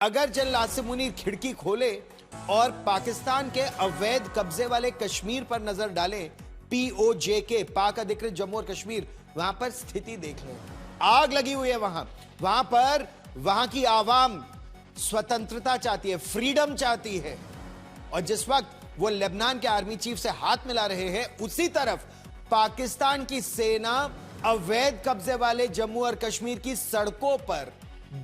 अगर जनरल आसिम मुनीर खिड़की खोले और पाकिस्तान के अवैध कब्जे वाले कश्मीर पर नजर डालें, POJK, पाक अधिकृत जम्मू और कश्मीर, वहां पर स्थिति देख लें। आग लगी हुई है वहां पर वहां की आवाम स्वतंत्रता चाहती है, फ्रीडम चाहती है। और जिस वक्त वो लेबनान के आर्मी चीफ से हाथ मिला रहे हैं, उसी तरफ पाकिस्तान की सेना अवैध कब्जे वाले जम्मू और कश्मीर की सड़कों पर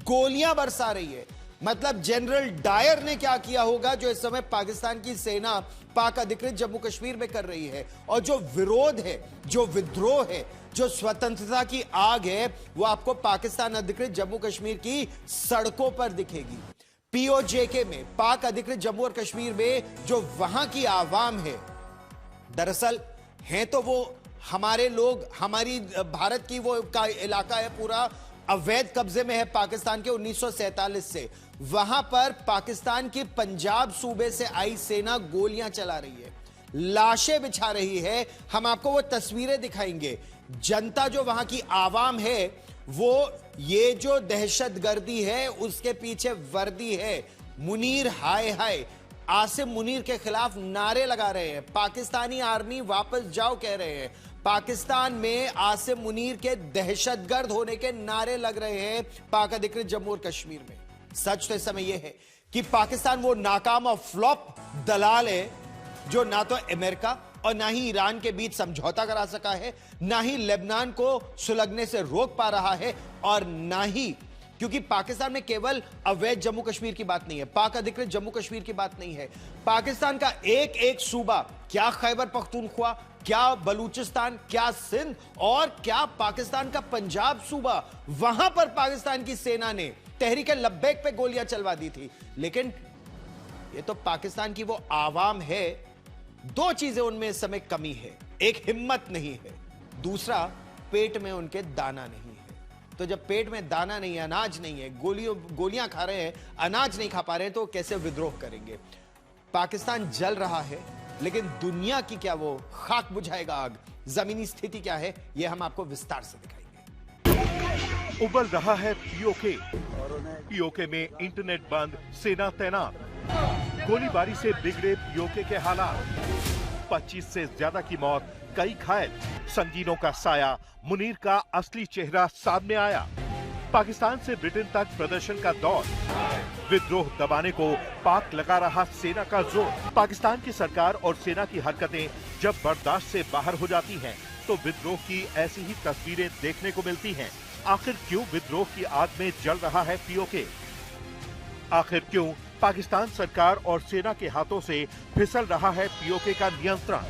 गोलियां बरसा रही है। मतलब जनरल डायर ने क्या किया होगा जो इस समय पाकिस्तान की सेना पाक अधिकृत जम्मू कश्मीर में कर रही है। और जो विरोध है, जो विद्रोह है, जो स्वतंत्रता की आग है, वो आपको पाकिस्तान अधिकृत जम्मू कश्मीर की सड़कों पर दिखेगी। POJK में, पाक अधिकृत जम्मू और कश्मीर में जो वहां की आवाम है, दरअसल हैं तो वो हमारे लोग, हमारी भारत की वो का इलाका है, पूरा अवैध कब्जे में है पाकिस्तान के 1947 से। वहां पर पाकिस्तान की पंजाब सूबे से आई सेना गोलियां चला रही है, लाशें बिछा रही है। हम आपको वो तस्वीरें दिखाएंगे। जनता जो वहां की आवाम है, वो ये जो दहशतगर्दी है उसके पीछे वर्दी है। मुनीर हाय हाय, आसिम मुनीर के खिलाफ नारे लगा रहे हैं। पाकिस्तानी आर्मी वापस जाओ कह रहे हैं। पाकिस्तान में आसिम मुनीर के दहशतगर्द होने के नारे लग रहे हैं पाक अधिकृत जम्मू और कश्मीर में। सच तो इस समय यह है कि पाकिस्तान वो नाकाम और फ्लॉप दलाल है जो ना तो अमेरिका और ना ही ईरान के बीच समझौता करा सका है, ना ही लेबनान को सुलगने से रोक पा रहा है, और ना ही, क्योंकि पाकिस्तान में केवल अवैध जम्मू कश्मीर की बात नहीं है, पाक अधिकृत जम्मू कश्मीर की बात नहीं है। पाकिस्तान का एक एक सूबा, क्या खैबर पख्तूनख्वा, क्या बलूचिस्तान, क्या सिंध और क्या पाकिस्तान का पंजाब सूबा, वहां पर पाकिस्तान की सेना ने तहरीक लब्बैक पे गोलियां चलवा दी थी। लेकिन ये तो पाकिस्तान की वो आवाम है। दो चीजें उनमें इस समय कमी है, एक हिम्मत नहीं है, दूसरा पेट में उनके दाना नहीं है। तो जब पेट में दाना नहीं है, अनाज नहीं है, गोलियां खा रहे हैं, अनाज नहीं खा पा रहे हैं, तो कैसे विद्रोह करेंगे। पाकिस्तान जल रहा है, लेकिन दुनिया की क्या वो खाक बुझाएगा आग। जमीनी स्थिति क्या है, यह हम आपको विस्तार से दिखाएंगे। उबल रहा है POK में इंटरनेट बंद, सेना तैनात, गोलीबारी से बिगड़े POK के हालात, 25 से ज्यादा की मौत, कई घायल, संगीनों का साया, मुनीर का असली चेहरा सामने आया। पाकिस्तान से ब्रिटेन तक प्रदर्शन का दौर, विद्रोह दबाने को पाक लगा रहा सेना का जोर। पाकिस्तान की सरकार और सेना की हरकतें जब बर्दाश्त से बाहर हो जाती हैं, तो विद्रोह की ऐसी ही तस्वीरें देखने को मिलती हैं। आखिर क्यों विद्रोह की आग में जल रहा है POK? आखिर क्यों पाकिस्तान सरकार और सेना के हाथों से फिसल रहा है POK का नियंत्रण?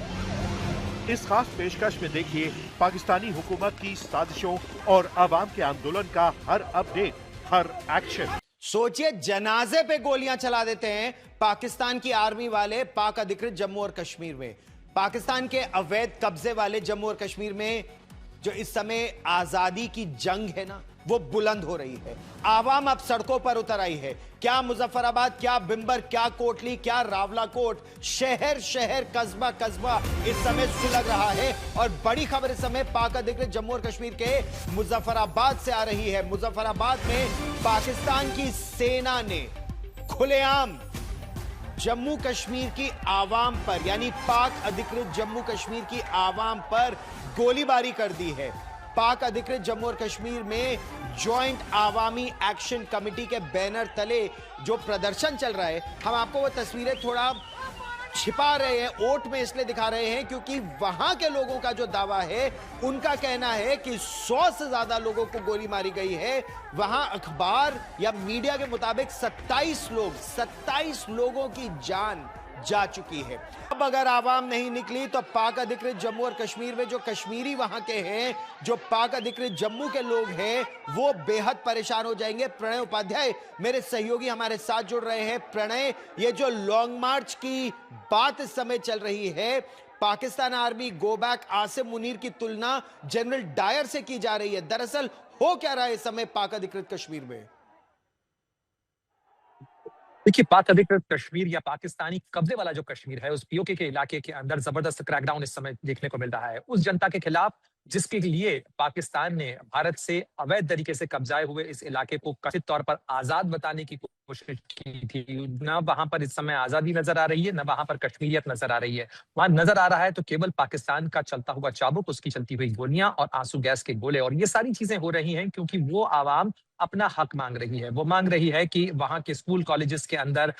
इस खास पेशकश में देखिए पाकिस्तानी हुकूमत की साजिशों और आवाम के आंदोलन का हर अपडेट, हर एक्शन। सोचिए, जनाजे पे गोलियां चला देते हैं पाकिस्तान की आर्मी वाले पाक अधिकृत जम्मू और कश्मीर में। पाकिस्तान के अवैध कब्जे वाले जम्मू और कश्मीर में जो इस समय आजादी की जंग है ना, वो बुलंद हो रही है। आवाम अब सड़कों पर उतर आई है। क्या मुजफ्फराबाद, क्या बिम्बर, क्या कोटली, क्या रावलाकोट, शहर शहर, कस्बा कस्बा इस समय सुलग रहा है। और बड़ी खबर इस समय पाक अधिकृत जम्मू और कश्मीर के मुजफ्फराबाद से आ रही है। मुजफ्फराबाद में पाकिस्तान की सेना ने खुलेआम जम्मू कश्मीर की आवाम पर, यानी पाक अधिकृत जम्मू कश्मीर की आवाम पर गोलीबारी कर दी है। पाक अधिकृत जम्मू और कश्मीर में जॉइंट आवामी एक्शन कमेटी के बैनर तले जो प्रदर्शन चल रहा है, हम आपको वो तस्वीरें थोड़ा छिपा रहे हैं, ओट में इसलिए दिखा रहे हैं क्योंकि वहां के लोगों का जो दावा है, उनका कहना है कि 100 से ज्यादा लोगों को गोली मारी गई है। वहां अखबार या मीडिया के मुताबिक 27 लोगों की जान जा चुकी है। अब अगर आवाम नहीं निकली तो पाक अधिकृत जम्मू और कश्मीर में जो कश्मीरी वहां के हैं, जो पाक अधिकृत जम्मू के लोग हैं, वो बेहद परेशान हो जाएंगे। प्रणय उपाध्याय मेरे सहयोगी हमारे साथ जुड़ रहे हैं। प्रणय, ये जो लॉन्ग मार्च की बात इस समय चल रही है, Pakistan army go back Asim Munir की तुलना जनरल डायर से की जा रही है। दरअसल हो क्या रहा है इस समय पाक अधिकृत कश्मीर में? देखिए, पाक अधिकृत कश्मीर या पाकिस्तानी कब्जे वाला जो कश्मीर है, उस POK के इलाके के अंदर जबरदस्त क्रैकडाउन इस समय देखने को मिल रहा है। उस जनता के खिलाफ जिसके लिए पाकिस्तान ने भारत से अवैध तरीके से कब्जाए हुए इस इलाके को कथित तौर पर आजाद बताने की कोशिश की थी। न वहां पर इस समय आजादी नजर आ रही है, न वहां पर कश्मीरियत नजर आ रही है। वहां नजर आ रहा है तो केवल पाकिस्तान का चलता हुआ चाबुक, उसकी चलती हुई गोलियां और आंसू गैस के गोले। और ये सारी चीजें हो रही हैं क्योंकि वो आवाम अपना हक मांग रही है। वो मांग रही है कि वहां के स्कूल कॉलेजेस के अंदर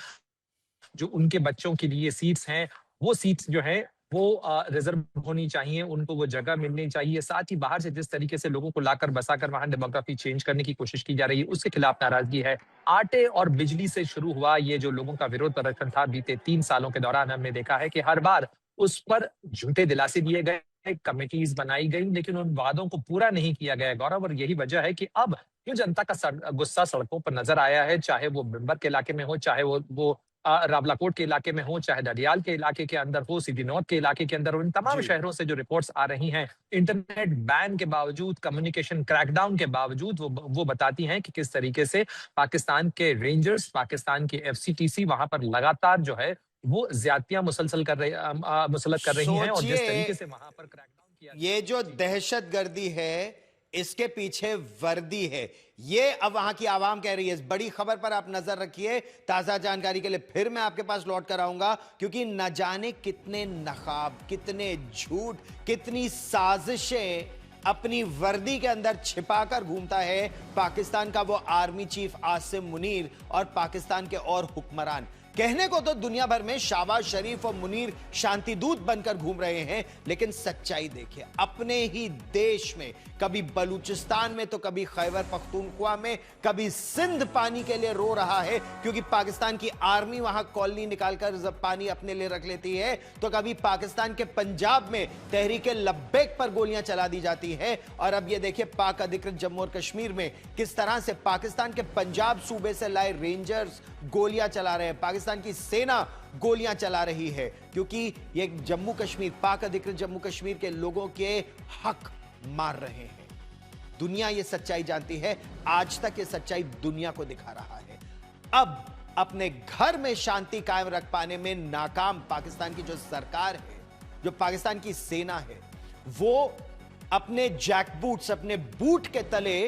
जो उनके बच्चों के लिए सीट्स हैं, वो सीट्स जो है वो रिजर्व होनी चाहिए, उनको वो जगह मिलनी चाहिए। साथ ही बाहर से जिस तरीके से लोगों को लाकर बसाकर वहां डेमोग्राफी चेंज करने की कोशिश की जा रही है, उसके खिलाफ नाराजगी है। आटे और बिजली से शुरू हुआ ये जो लोगों का विरोध प्रदर्शन था बीते 3 सालों के दौरान, हमने देखा है कि हर बार उस पर झूठे दिलासे दिए गए, कमेटीज बनाई गई, लेकिन उन वादों को पूरा नहीं किया गया गौरव। और यही वजह है कि अब जो जनता का गुस्सा सड़कों पर नजर आया है, चाहे वो बिम्बर के इलाके में हो, चाहे वो रावलाकोट के इलाके में हो, चाहे डडियाल के इलाके के अंदर हो, सीधी नॉर्थ के इलाके के अंदर हो, इन तमाम जी। शहरों से जो रिपोर्ट्स आ रही हैं, इंटरनेट बैन के बावजूद, कम्युनिकेशन क्रैकडाउन के बावजूद, वो बताती हैं कि किस तरीके से पाकिस्तान के रेंजर्स, पाकिस्तान की एफसीटीसी वहां पर लगातार जो है वो ज्यादतियां मुसलत कर रही हैं। और जिस सोचिए, तरीके से वहां पर क्रैकडाउन किया ये जो दहशतगर्दी है, इसके पीछे वर्दी है, ये अब वहां की आवाम कह रही है। इस बड़ी खबर पर आप नजर रखिए। ताजा जानकारी के लिए फिर मैं आपके पास लौट कर आऊंगा, क्योंकि न जाने कितने नकाब, कितने झूठ, कितनी साजिशें अपनी वर्दी के अंदर छिपाकर घूमता है पाकिस्तान का वो आर्मी चीफ आसिम मुनीर और पाकिस्तान के और हुक्मरान। कहने को तो दुनिया भर में शाहबाज शरीफ और मुनीर शांति दूत बनकर घूम रहे हैं, लेकिन सच्चाई देखिए, अपने ही देश में, कभी बलूचिस्तान में तो कभी खैबर पख्तूनख्वा में, कभी सिंध पानी के लिए रो रहा है क्योंकि पाकिस्तान की आर्मी वहां कॉलोनी निकालकर जब पानी अपने लिए रख लेती है, तो कभी पाकिस्तान के पंजाब में तहरीके लब्बैक पर गोलियां चला दी जाती है। और अब ये देखिए पाक अधिकृत जम्मू और कश्मीर में किस तरह से पाकिस्तान के पंजाब सूबे से लाए रेंजर्स गोलियां चला रहे हैं, पाकिस्तान की सेना गोलियां चला रही है, क्योंकि ये जम्मू कश्मीर, पाक अधिकृत जम्मू कश्मीर के लोगों के हक मार रहे हैं। दुनिया ये सच्चाई जानती है, आज तक ये सच्चाई दुनिया को दिखा रहा है। अब अपने घर में शांति कायम रख पाने में नाकाम पाकिस्तान की जो सरकार है, जो पाकिस्तान की सेना है, वो अपने जैकबूट्स, अपने बूट के तले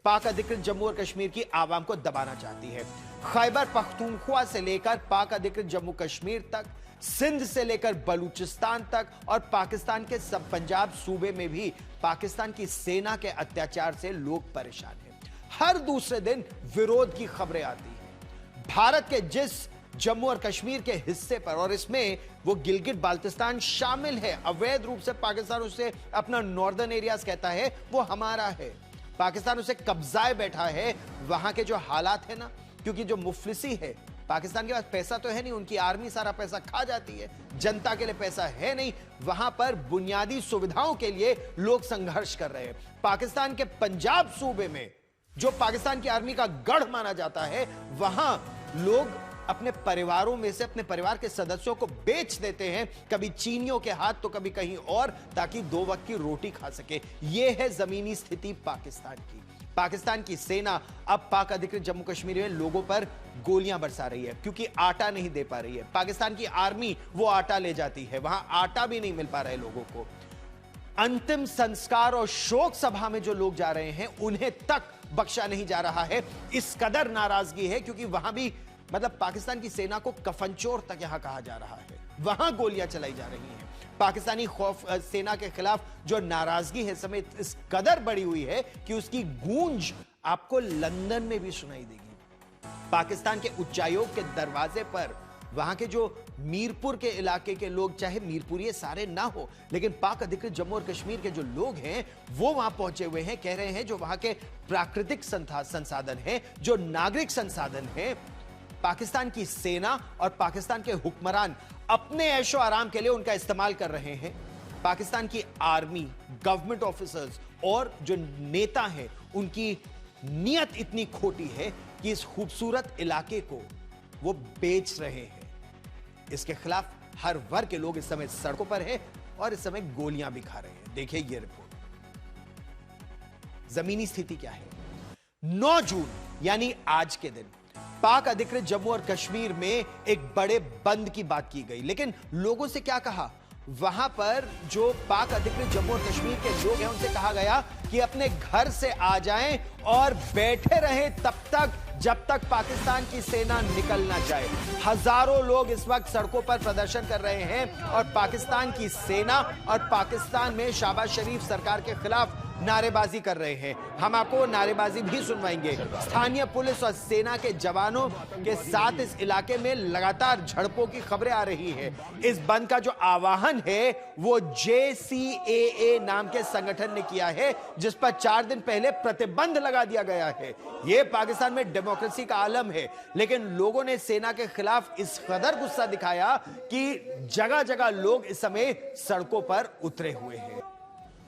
पाक अधिकृत जम्मू और कश्मीर की आवाम को दबाना चाहती है। खैबर पख्तूनख्वा से लेकर पाक अधिकृत जम्मू कश्मीर तक, सिंध से लेकर बलूचिस्तान तक और पाकिस्तान के सब पंजाब सूबे में भी पाकिस्तान की सेना के अत्याचार से लोग परेशान हैं। हर दूसरे दिन विरोध की खबरें आती हैं। भारत के जिस जम्मू और कश्मीर के हिस्से पर, और इसमें वो गिलगित बाल्टिस्तान शामिल है, अवैध रूप से पाकिस्तान उसे अपना नॉर्दर्न एरियाज कहता है, वो हमारा है, पाकिस्तान उसे कब्जाए बैठा है। वहां के जो हालात है ना, क्योंकि जो मुफलिसी है, पाकिस्तान के पास पैसा तो है नहीं, उनकी आर्मी सारा पैसा खा जाती है, जनता के लिए पैसा है नहीं, वहां पर बुनियादी सुविधाओं के लिए लोग संघर्ष कर रहे हैं। पाकिस्तान के पंजाब सूबे में, जो पाकिस्तान की आर्मी का गढ़ माना जाता है, वहां लोग अपने परिवारों में से अपने परिवार के सदस्यों को बेच देते हैं, कभी चीनियों के हाथ तो कभी कहीं और, ताकि 2 वक्त की रोटी खा सके। यह है जमीनी स्थिति पाकिस्तान की। पाकिस्तान की सेना अब पाक अधिकृत जम्मू कश्मीर में लोगों पर गोलियां बरसा रही है, क्योंकि आटा नहीं दे पा रही है। पाकिस्तान की आर्मी वो आटा ले जाती है, वहां आटा भी नहीं मिल पा रहा है लोगों को। अंतिम संस्कार और शोक सभा में जो लोग जा रहे हैं, उन्हें तक बख्शा नहीं जा रहा है। इस कदर नाराजगी है, क्योंकि वहां भी मतलब पाकिस्तान की सेना को कफनचोर तक यहां कहा जा रहा है, वहां गोलियां चलाई जा रही हैं। पाकिस्तानी खौफ सेना के खिलाफ जो नाराजगी है समेत इस कदर बढ़ी हुई है कि उसकी गूंज आपको लंदन में भी सुनाई देगी। पाकिस्तान के उच्चायोग के दरवाजे पर वहां के जो मीरपुर के इलाके के लोग, चाहे मीरपुरी सारे ना हो, लेकिन पाक अधिकृत जम्मू और कश्मीर के जो लोग हैं वो वहां पहुंचे हुए हैं, कह रहे हैं जो वहां के प्राकृतिक संसाधन हैं, जो नागरिक संसाधन हैं, पाकिस्तान की सेना और पाकिस्तान के हुक्मरान अपने ऐशो आराम के लिए उनका इस्तेमाल कर रहे हैं। पाकिस्तान की आर्मी, गवर्नमेंट ऑफिसर्स और जो नेता हैं, उनकी नीयत इतनी खोटी है कि इस खूबसूरत इलाके को वो बेच रहे हैं। इसके खिलाफ हर वर्ग के लोग इस समय सड़कों पर हैं और इस समय गोलियां भी खा रहे हैं। देखिए ये रिपोर्ट, जमीनी स्थिति क्या है। 9 जून यानी आज के दिन पाक अधिकृत जम्मू और कश्मीर में एक बड़े बंद की बात की गई, लेकिन लोगों से क्या कहा, वहां पर जो पाक अधिकृत जम्मू और कश्मीर के लोग हैं उनसे कहा गया कि अपने घर से आ जाएं और बैठे रहें तब तक जब तक पाकिस्तान की सेना निकल ना जाए। हजारों लोग इस वक्त सड़कों पर प्रदर्शन कर रहे हैं और पाकिस्तान की सेना और पाकिस्तान में शहबाज शरीफ सरकार के खिलाफ नारेबाजी कर रहे हैं। हम आपको नारेबाजी भी सुनवाएंगे। स्थानीय पुलिस और सेना के जवानों के साथ इस इलाके में लगातार झड़पों की खबरें आ रही है। इस बंद का जो आह्वान है वो JCAA नाम के संगठन ने किया है, जिस पर 4 दिन पहले प्रतिबंध लगा दिया गया है। यह पाकिस्तान में डेमोक्रेसी का आलम है, लेकिन लोगों ने सेना के खिलाफ इस कदर गुस्सा दिखाया कि जगह जगह लोग इस समय सड़कों पर उतरे हुए हैं।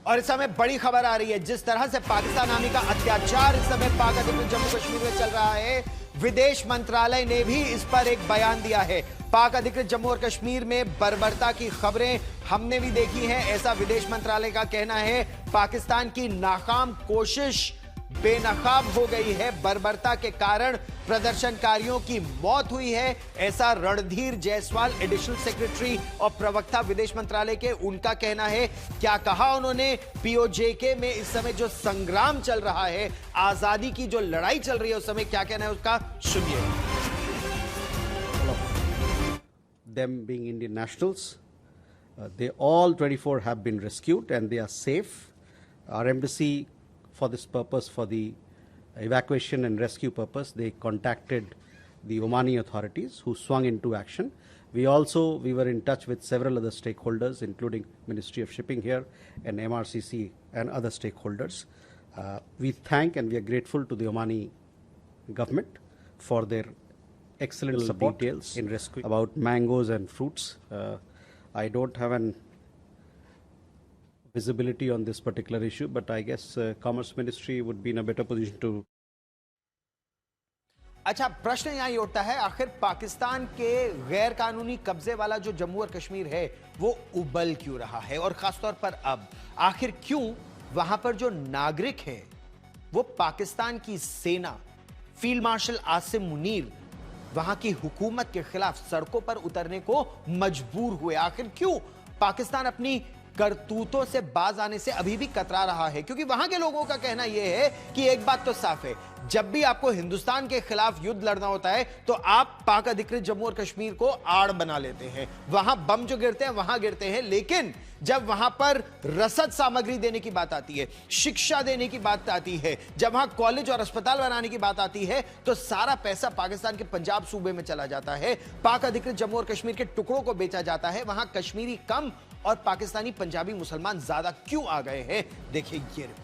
और इस समय बड़ी खबर आ रही है, जिस तरह से पाकिस्तान आर्मी का अत्याचार इस समय पाक अधिकृत जम्मू कश्मीर में चल रहा है, विदेश मंत्रालय ने भी इस पर एक बयान दिया है। पाक अधिकृत जम्मू और कश्मीर में बर्बरता की खबरें हमने भी देखी हैं। ऐसा विदेश मंत्रालय का कहना है। पाकिस्तान की नाकाम कोशिश बेनकाब हो गई है। बर्बरता के कारण प्रदर्शनकारियों की मौत हुई है, ऐसा रणधीर जायसवाल एडिशनल सेक्रेटरी और प्रवक्ता विदेश मंत्रालय के उनका कहना है। क्या कहा उन्होंने? POJK में इस समय जो संग्राम चल रहा है, आजादी की जो लड़ाई चल रही है, उस समय क्या कहना है उसका सुनिए। Them being Indian nationals, they all 24 have been rescued and they are safe. Our embassy, for this purpose, for the evacuation and rescue purpose, they contacted the Omani authorities who swung into action. We were in touch with several other stakeholders, including Ministry of Shipping here and MRCC and other stakeholders. We thank and we are grateful to the Omani government for their excellent support details in rescue about mangoes and fruits. I don't have an visibility on this particular issue, but I guess Commerce Ministry would be in a better position to. अच्छा, प्रश्न यहां ये उठता है, आखिर पाकिस्तान के गैर कानूनी कब्जे वाला जो जम्मू और कश्मीर है वो उबल क्यों रहा है? और खासतौर पर अब आखिर क्यों वहां पर जो नागरिक है वो पाकिस्तान की सेना, फील्ड मार्शल आसिम मुनीर, वहां की हुकूमत के खिलाफ सड़कों पर उतरने को मजबूर हुए? आखिर क्यों पाकिस्तान अपनी करतूतों से बाज आने से अभी भी कतरा रहा है? क्योंकि वहां के लोगों का कहना यह है कि एक बात तो साफ है, जब भी आपको हिंदुस्तान के खिलाफ युद्ध लड़ना होता है तो आप पाक अधिकृत जम्मू और कश्मीर को आड़ बना लेते हैं। वहां बम जो गिरते हैं वहां गिरते हैं, लेकिन जब वहां पर रसद सामग्री देने की बात आती है, शिक्षा देने की बात आती है, जब वहां कॉलेज और अस्पताल बनाने की बात आती है, तो सारा पैसा पाकिस्तान के पंजाब सूबे में चला जाता है। पाक अधिकृत जम्मू और कश्मीर के टुकड़ों को बेचा जाता है। वहां कश्मीरी कम और पाकिस्तानी पंजाबी मुसलमान ज्यादा क्यों आ गए हैं? देखिए ये रिपोर्ट।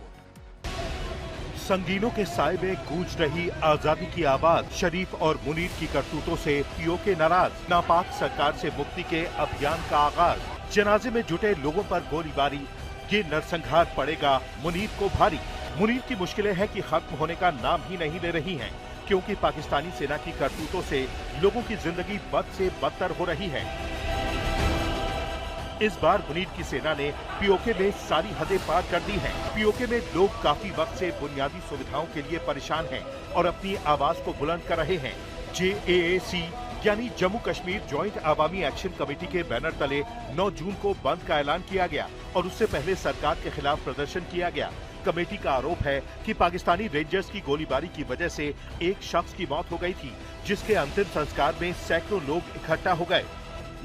संगीनों के साए में गूंज रही आजादी की आवाज, शरीफ और मुनीर की करतूतों से POK नाराज, नापाक सरकार से मुक्ति के अभियान का आगाज, जनाजे में जुटे लोगों पर गोलीबारी, ये नरसंहार पड़ेगा मुनीर को भारी। मुनीर की मुश्किलें हैं कि खत्म होने का नाम ही नहीं ले रही हैं, क्योंकि पाकिस्तानी सेना की करतूतों से लोगों की जिंदगी बद से बदतर हो रही है। इस बार मुनीर की सेना ने POK में सारी हदें पार कर दी हैं। POK में लोग काफी वक्त से बुनियादी सुविधाओं के लिए परेशान हैं और अपनी आवाज को बुलंद कर रहे हैं। JAAC यानी जम्मू कश्मीर जॉइंट अवामी एक्शन कमेटी के बैनर तले 9 जून को बंद का ऐलान किया गया और उससे पहले सरकार के खिलाफ प्रदर्शन किया गया। कमेटी का आरोप है कि पाकिस्तानी रेंजर्स की गोलीबारी की वजह से एक शख्स की मौत हो गई थी, जिसके अंतिम संस्कार में सैकड़ों लोग इकट्ठा हो गए।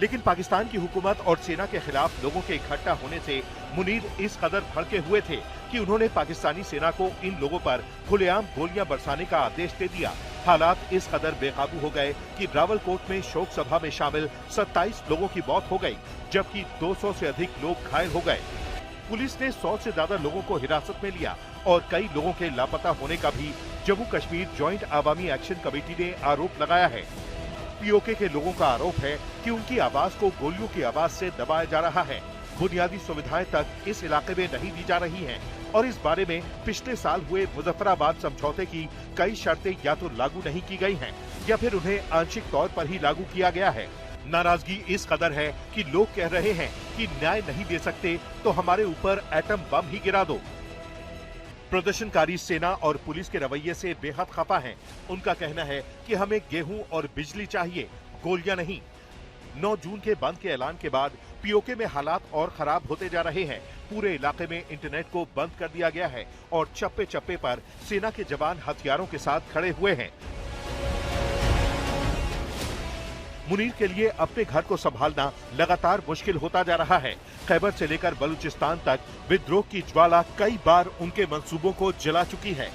लेकिन पाकिस्तान की हुकूमत और सेना के खिलाफ लोगों के इकट्ठा होने से मुनीर इस कदर भड़के हुए थे कि उन्होंने पाकिस्तानी सेना को इन लोगों पर खुलेआम गोलियां बरसाने का आदेश दे दिया। हालात इस कदर बेकाबू हो गए कि रावलकोट में शोक सभा में शामिल 27 लोगों की मौत हो गई, जबकि 200 से अधिक लोग घायल हो गए। पुलिस ने 100 से ज्यादा लोगों को हिरासत में लिया और कई लोगों के लापता होने का भी जम्मू कश्मीर जॉइंट अवामी एक्शन कमेटी ने आरोप लगाया है। POK के लोगों का आरोप है कि उनकी आवाज को गोलियों की आवाज से दबाया जा रहा है। बुनियादी सुविधाएं तक इस इलाके में नहीं दी जा रही हैं और इस बारे में पिछले साल हुए मुजफ्फराबाद समझौते की कई शर्तें या तो लागू नहीं की गई हैं या फिर उन्हें आंशिक तौर पर ही लागू किया गया है। नाराजगी इस कदर है कि लोग कह रहे हैं कि न्याय नहीं दे सकते तो हमारे ऊपर एटम बम ही गिरा दो। प्रदर्शनकारी सेना और पुलिस के रवैये से बेहद खफा हैं। उनका कहना है कि हमें गेहूं और बिजली चाहिए, गोलियां नहीं। 9 जून के बंद के ऐलान के बाद पीओके में हालात और खराब होते जा रहे हैं। पूरे इलाके में इंटरनेट को बंद कर दिया गया है और चप्पे चप्पे पर सेना के जवान हथियारों के साथ खड़े हुए हैं। मुनीर के लिए अपने घर को संभालना लगातार मुश्किल होता जा रहा है। खैबर से लेकर बलूचिस्तान तक विद्रोह की ज्वाला कई बार उनके मंसूबों को जला चुकी है।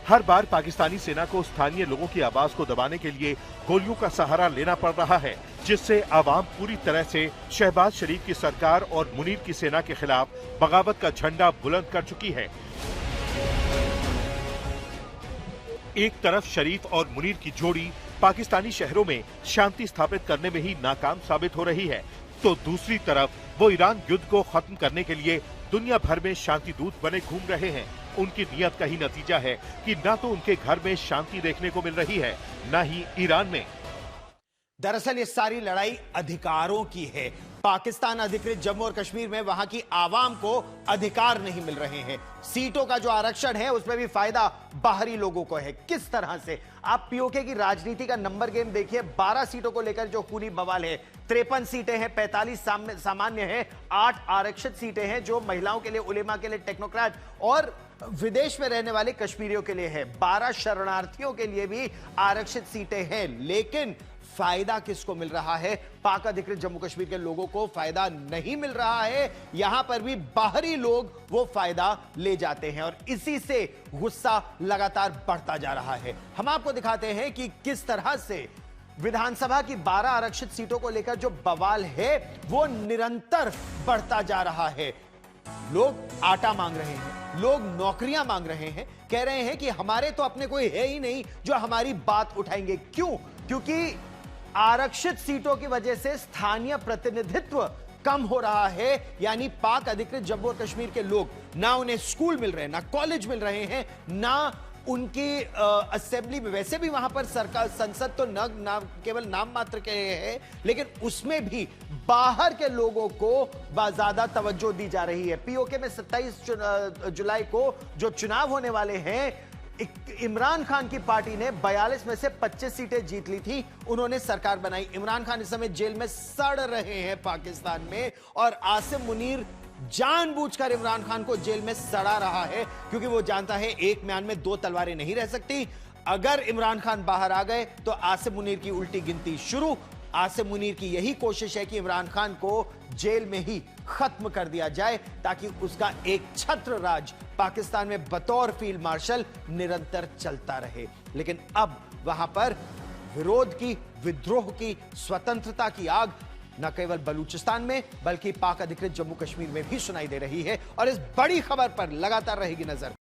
हर बार पाकिस्तानी सेना को स्थानीय लोगों की आवाज को दबाने के लिए गोलियों का सहारा लेना पड़ रहा है, जिससे आवाम पूरी तरह से शहबाज शरीफ की सरकार और मुनीर की सेना के खिलाफ बगावत का झंडा बुलंद कर चुकी है। एक तरफ शरीफ और मुनीर की जोड़ी पाकिस्तानी शहरों में शांति स्थापित करने में ही नाकाम साबित हो रही है, तो दूसरी तरफ वो ईरान युद्ध को खत्म करने के लिए दुनिया भर में शांति दूत बने घूम रहे हैं। उनकी नियत का ही नतीजा है कि न तो उनके घर में शांति देखने को मिल रही है, न ही ईरान में। दरअसल ये सारी लड़ाई अधिकारों की है। पाकिस्तान अधिकृत जम्मू और कश्मीर में वहां की आवाम को अधिकार नहीं मिल रहे हैं। सीटों का जो आरक्षण है उसमें भी फायदा बाहरी लोगों को है। किस तरह से आप पीओके की राजनीति का नंबर गेम देखिए। 12 सीटों को लेकर जो खूनी बवाल है, 53 सीटें हैं, 45 सामान्य हैं, 8 आरक्षित सीटें हैं जो महिलाओं के लिए, उलेमा के लिए, टेक्नोक्रेट और विदेश में रहने वाले कश्मीरियों के लिए है। 12 शरणार्थियों के लिए भी आरक्षित सीटें हैं। लेकिन फायदा किसको मिल रहा है? पाक अधिकृत जम्मू कश्मीर के लोगों को फायदा नहीं मिल रहा है। यहां पर भी बाहरी लोग वो फायदा ले जाते हैं और इसी से गुस्सा लगातार बढ़ता जा रहा है। हम आपको दिखाते हैं कि किस तरह से विधानसभा की 12 आरक्षित सीटों को लेकर जो बवाल है वो निरंतर बढ़ता जा रहा है। लोग आटा मांग रहे हैं, लोग नौकरियां मांग रहे हैं, कह रहे हैं कि हमारे तो अपने कोई है ही नहीं जो हमारी बात उठाएंगे। क्यों? क्योंकि आरक्षित सीटों की वजह से स्थानीय प्रतिनिधित्व कम हो रहा है। यानी पाक अधिकृत जम्मू और कश्मीर के लोग, ना उन्हें स्कूल मिल रहे हैं, ना कॉलेज मिल रहे हैं, ना उनकी असेंबली में, वैसे भी वहां पर सरकार संसद तो न केवल नाम मात्र के है, लेकिन उसमें भी बाहर के लोगों को ज्यादा तवज्जो दी जा रही है। पीओके में 27 जुलाई को जो चुनाव होने वाले हैं, इमरान खान की पार्टी ने 42 में से 25 सीटें जीत ली थी, उन्होंने सरकार बनाई। इमरान खान इस समय जेल में सड़ रहे हैं पाकिस्तान में और आसिम मुनीर जानबूझकर इमरान खान को जेल में सड़ा रहा है, क्योंकि वो जानता है एक म्यान में 2 तलवारें नहीं रह सकती। अगर इमरान खान बाहर आ गए तो आसिम मुनीर की उल्टी गिनती शुरू। आसिम मुनीर की यही कोशिश है कि इमरान खान को जेल में ही खत्म कर दिया जाए, ताकि उसका एक छत्र राज पाकिस्तान में बतौर फील्ड मार्शल निरंतर चलता रहे। लेकिन अब वहां पर विरोध की, विद्रोह की, स्वतंत्रता की आग न केवल बलूचिस्तान में बल्कि पाक अधिकृत जम्मू कश्मीर में भी सुनाई दे रही है। और इस बड़ी खबर पर लगातार रहेगी नजर